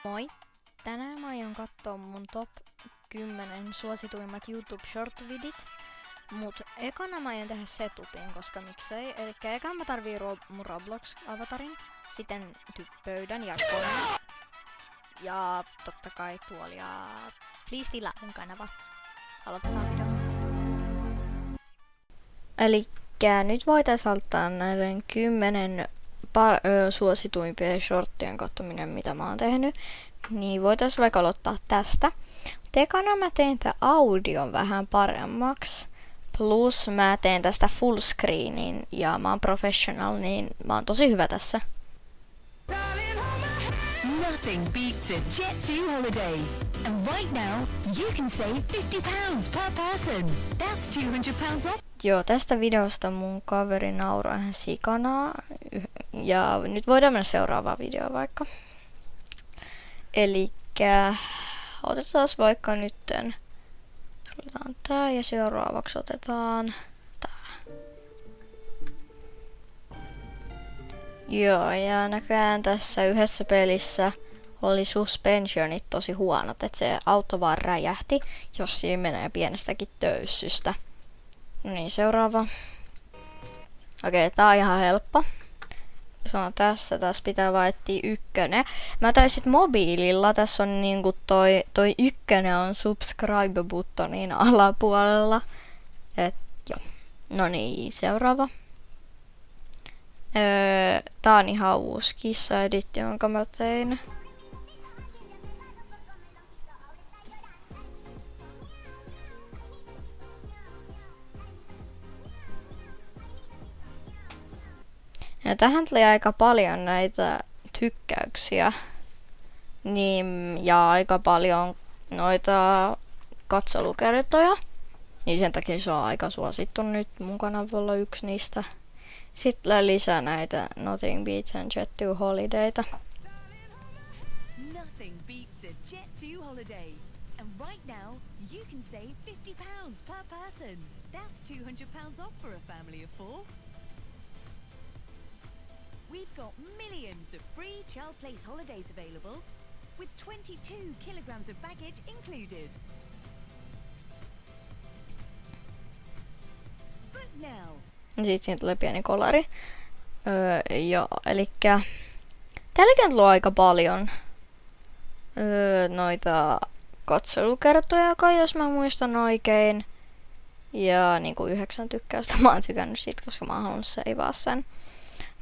Moi! Tänään mä aion kattoo mun top 10 suosituimmat YouTube short-vidit. Mut ekana mä aion tehdä setupin, koska miksei. Elikkä ekana mä tarvii mun Roblox-avatarin, sitten pöydän ja koneen. Ja totta kai tuoli ja please tilaa mun kanava. Aloitetaan video. Elikkä nyt voitais aloittaa näiden 10 suosituimpien shorttien katsominen, mitä mä oon tehnyt. Niin voitais vaikka aloittaa tästä. Tekana mä teen tää audion vähän paremmaksi. Plus mä teen tästä full screenin ja mä oon professional, niin mä oon tosi hyvä tässä. Nothing beats a Jet2 holiday. And right now, you can save £50 per person. That's £200 off. Joo, tästä videosta mun kaveri nauraa ihan sikana. Ja nyt voidaan mennä seuraavaan videoon vaikka. Elikkä otetaan vaikka nytten. Otetaan tää ja seuraavaksi otetaan tää. Joo, ja näköjään tässä yhdessä pelissä oli suspensionit tosi huonot, että se auto vaan räjähti, jos siinä menee pienestäkin töyssystä. No niin, seuraava. Okei, tää on ihan helppo. Se on tässä pitää vaan etsiä ykkönen. Mä taisin mobiililla, tässä on niinku toi ykkönen on subscribe-buttonin alapuolella. Et joo. No niin, seuraava. Tää on ihan uusi kissa-editti, jonka mä tein. Ja tähän tuli aika paljon näitä tykkäyksiä. Niin, ja aika paljon noita katselukertoja. Niin sen takia se on aika suosittu nyt. Mun kanavalla yksi niistä. Sitten lisää näitä Nothing Beats a Jet2 holidayta. Nothing beats a Jet2 holiday. And right now, you can save £50 per person. That's £200 off for a family of 4. We've got millions of free child place holidays available, with 22 kilograms of baggage included. But now, Sitten siinä tulee pieni kolari. Joo, elikkä tälläkin on tullut aika paljon noita katselukertoja, jos mä muistan oikein. Ja niinku 9 tykkäystä mä oon tykännyt siitä, koska mä oon halunnut seivaa sen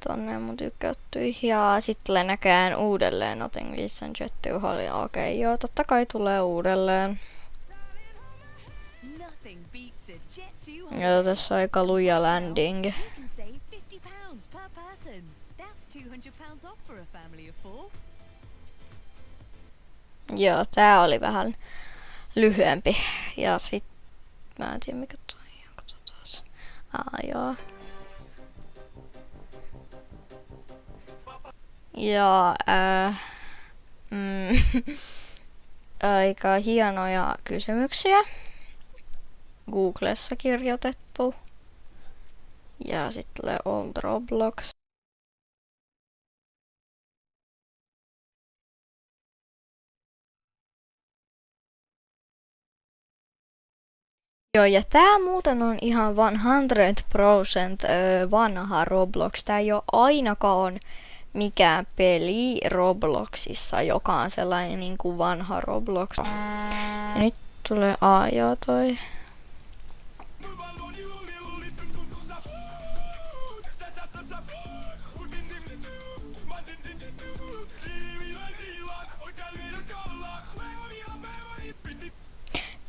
tonne mun tykkäyttyihin. Ja sitten näkään uudelleen Nothing Beats a Jet2 holiday. Okei, joo, totta kai tulee uudelleen. nothing beats a Jet2 Ja holiday. tässä on aika luja landing. You can save £50 per person. That's £200 off for a family of 4. Joo, tää oli vähän lyhyempi. Ja sit mä en tiedä mikä toi on, katsotaas. Joo. Ja aika hienoja kysymyksiä. Googlessa kirjoitettu. Ja sitten tulee Old Roblox. Joo, ja tää muuten on ihan 100% vanha Roblox. Tää ei oo ainakaan mikään peli Robloxissa, joka on sellainen niinku vanha Roblox. Ja nyt tulee joo toi.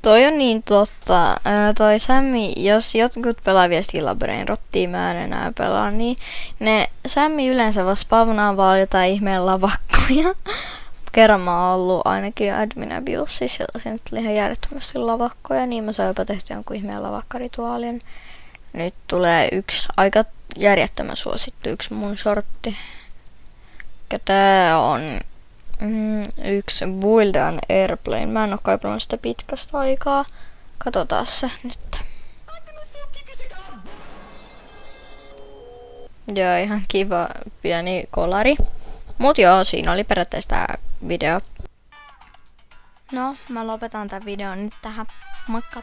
Toi on niin totta. Toi Sammy, jos jotkut pelaa vielä Stilla Brainrottia, mä en enää pelaa, niin ne Sammy yleensä vaan spavnaa vaan jotain ihmeen lavakkoja. Kerran mä oon ollut ainakin Admin Abuseissa, ja siinä tuli ihan järjettömästi lavakkoja, niin mä sain jopa tehty jonkun ihmeen lavakkarituaalin. Nyt tulee yksi aika järjettömän suosittu yksi mun shortti. Tää on yksi Build an Airplane. Mä en oo kaipannut sitä pitkästä aikaa. Katsotaan se nyt. Joo, ihan kiva pieni kolari. Mut joo, siinä oli periaatteessa tää video. No, mä lopetan tämän videon nyt tähän. Moikka!